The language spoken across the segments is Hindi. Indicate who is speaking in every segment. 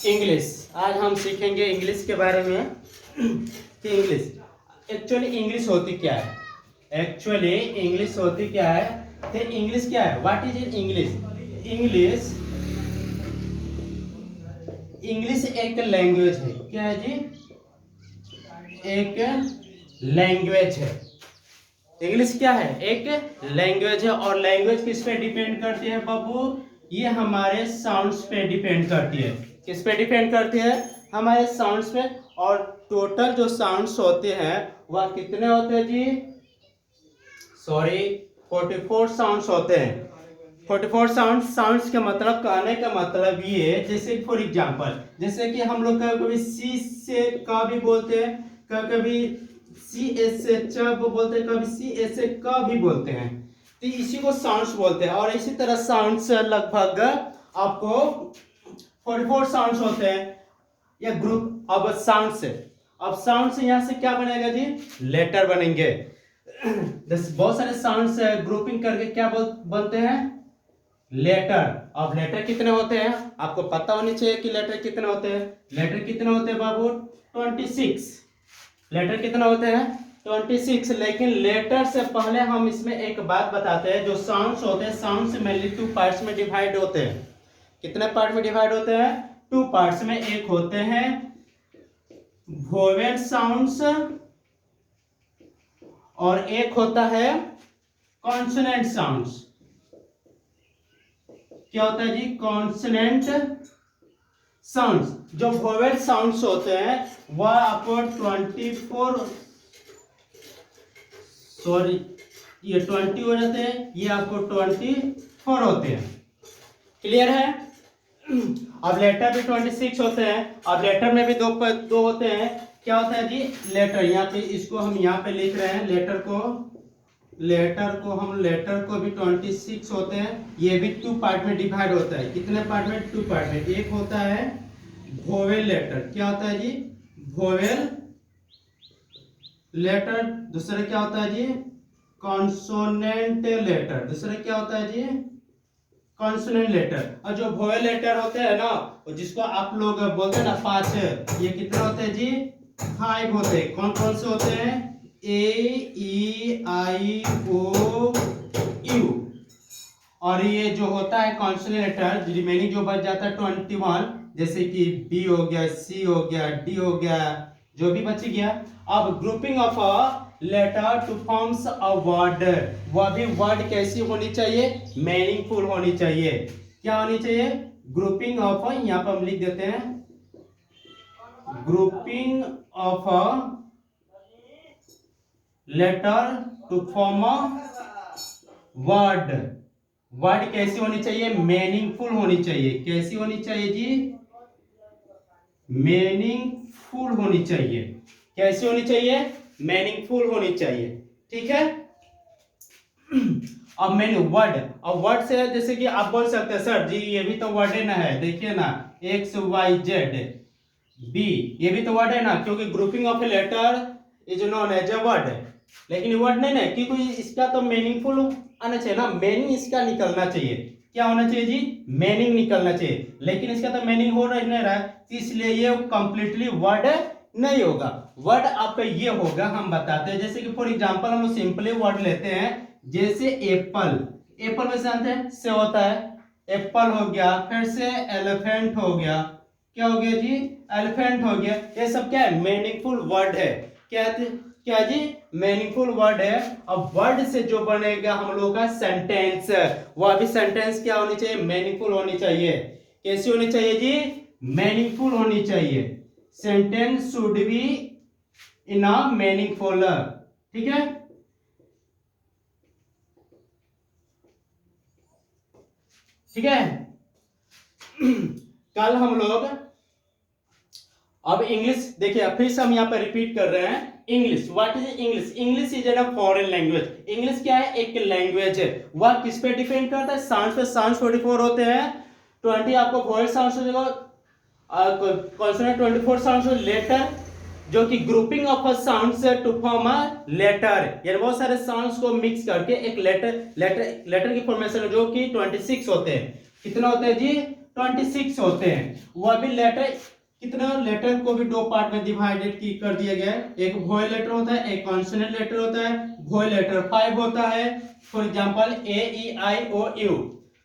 Speaker 1: इंग्लिश। आज हम सीखेंगे इंग्लिश के बारे में कि इंग्लिश एक्चुअली इंग्लिश होती क्या है। एक्चुअली इंग्लिश होती क्या है, तो इंग्लिश क्या है, what is in English. English English एक लैंग्वेज है। क्या है जी? एक लैंग्वेज है। इंग्लिश क्या है? एक लैंग्वेज है। और लैंग्वेज किस पे डिपेंड करती है बाबू? ये हमारे साउंड्स पे डिपेंड करती है। किस पे डिपेंड करती है? हमारे साउंड्स पे। और टोटल जो साउंड्स होते हैं वह कितने होते हैं जी? सॉरी, 44 साउंड्स होते हैं। 44 साउंड्स के मतलब, कहने का मतलब ये, जैसे फॉर एग्जांपल, जैसे कि हम लोग कभी सी से का भी बोलते हैं, कभी सी एस से च बोलते हैं, कभी सी एस से क भी बोलते हैं। तो इसी को साउंड्स बोलते हैं। और इसी तरह साउंड्स लगभग आपको 44 साउंड्स होते हैं या ग्रुप अब साउंड से। अब साउंड से यहां से क्या बनेगा जी? लेटर बनेंगे। बहुत सारे साउंड्स ग्रुपिंग करके क्या बनते हैं? लेटर। अब लेटर कितने होते हैं आपको पता होनी चाहिए कि लेटर कितने होते हैं। लेटर कितने होते हैं बाबू? 26। लेटर कितने होते हैं? 26। लेकिन लेटर से पहले हम इसमें एक बात बताते हैं। जो साउंड्स होते हैं, साउंड्स मेनली 2 पार्ट्स में डिवाइड होते हैं। कितने पार्ट में डिवाइड होते हैं? 2 पार्ट्स में। एक होते हैं वोवेल साउंड्स और एक होता है कॉन्सोनेंट साउंड्स। क्या होता है जी? Consonant sounds. जो वोवेल साउंड्स होते हैं वह आपको 24, सॉरी ये 20 हो जाते हैं, ये आपको 24 होते हैं। क्लियर है? अब लेटर भी 26 होते हैं। अब लेटर में भी दो होते हैं। क्या होता है जी? लेटर, यहाँ पे इसको हम यहाँ पे लिख रहे हैं। लेटर को भी 26 होते हैं। ये भी 2 पार्ट में डिवाइड होता है। कितने पार्ट में? 2 पार्ट में। एक होता है वोवेल लेटर। क्या होता है जी? Vowel letter. दूसरा क्या होता है जी? Consonant letter. दूसरा क्या होता है जी? Consonant letter. और जो वोवेल लेटर होते हैं ना, जिसको आप लोग बोलते हैं ना 5, ये कितने होते हैं जी? 5 होते हैं। कौन कौन से होते हैं? ए ई आई ओ यू। और ये जो होता है कॉन्सोनेंट लेटर, रिमेनिंग जो बच जाता है 21, जैसे कि बी हो गया, सी हो गया, डी हो गया, जो भी बच गया। अब grouping of a letter to forms a word. वह भी वर्ड कैसी होनी चाहिए? मीनिंगफुल होनी चाहिए। क्या होनी चाहिए? ग्रुपिंग ऑफ, यहां पर हम लिख देते हैं, grouping of a letter to form a word. Word कैसी होनी चाहिए? मीनिंगफुल होनी चाहिए। कैसी होनी चाहिए जी? मीनिंगफुल होनी चाहिए। कैसी होनी चाहिए? मीनिंगफुल होनी चाहिए। ठीक है? अब मेन वर्ड, अब वर्ड से जैसे कि आप बोल सकते हैं सर जी ये भी तो वर्ड है ना, है देखिए ना, एक्स वाई जेड बी, ये भी तो वर्ड है ना, क्योंकि grouping of a letter is known as a word. लेकिन वर्ड नहीं ना, क्योंकि इसका तो मीनिंगफुल आना चाहिए ना, मीनिंग इसका निकलना चाहिए। क्या होना चाहिए जी? मीनिंग निकलना चाहिए। लेकिन इसका तो मीनिंग हो नहीं रहा है, इसलिए ये कंप्लीटली वर्ड नहीं होगा। वर्ड आपका ये होगा, हम बताते हैं। जैसे कि फॉर एग्जांपल हम लोग सिंपली वर्ड लेते हैं, जैसे एप्पल। एप्पल में जानते हैं से होता है, एप्पल हो गया, फिर से एलिफेंट हो गया। क्या हो गया जी? एलिफेंट हो गया। ये सब क्या है? मीनिंगफुल वर्ड है। क्या जी? मीनिंगफुल वर्ड है। अब वर्ड से जो बनेगा हम लोग का सेंटेंस, वह भी सेंटेंस क्या होनी चाहिए? मीनिंगफुल होनी चाहिए। कैसी होनी चाहिए जी? मीनिंगफुल होनी चाहिए। Sentence should be in a meaningful. ठीक है? ठीक है? कल हम लोग, अब इंग्लिश देखिए, फिर से हम यहाँ पर रिपीट कर रहे हैं। English, what is English? English is an foreign language. English क्या है? एक लैंग्वेज है। वह किस पे डिपेंड करता है? साउंड पे। साउंड 44 होते हैं। 20 आपको वोवेल साउंड हो जाएगा, कॉन्सोनेंट 24 साउंड हो। लेटर जो कि grouping of a sounds to form a letter, यानी बहुत सारे साउंड्स को मिक्स करके एक लेटर की फॉर्मेशन है, जो कि 26 होते हैं। कितना होते हैं जी? 26 होते हैं। वह भी लेटर, कितना लेटर को भी दो पार्ट में डिवाइडेड कर दिया गया है। एक वोवेल लेटर होता है, एक कॉन्सोनेंट लेटर होता है। वोवेल लेटर 5 होता है, for example A E I O U.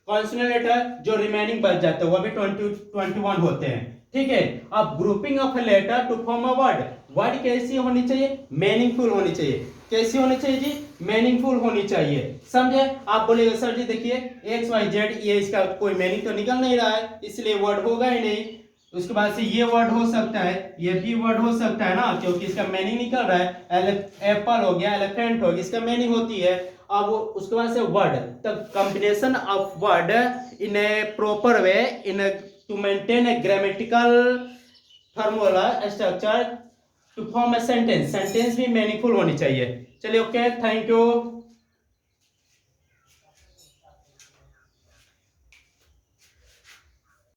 Speaker 1: Consonant letter जो रिमेनिंग बच जाते हैं वह भी 21 होते हैं। ठीक है, अब grouping of a letter to form a word. Word कैसी होनी चाहिए? मीनिंगफुल होनी चाहिए। कैसी होनी चाहिए जी? मीनिंगफुल होनी चाहिए। समझे? आप बोलेंगे सर जी देखिए एक्स वाई जेड, ये इसका कोई मीनिंग तो निकल नहीं रहा है, इसलिए वर्ड होगा ही नहीं। उसके बाद से ये वर्ड हो सकता है, ये भी वर्ड हो सकता है ना, क्योंकि इसका मीनिंग निकल रहा है। एप्पल हो गया, एलिफेंट हो गया, इसका मीनिंग होती है। अब उसके बाद से word, the combination of word in a proper way in to maintain a grammatical formula structure to form a sentence. Sentence भी मीनिंगफुल होनी चाहिए। चलिए ओके, थैंक यू।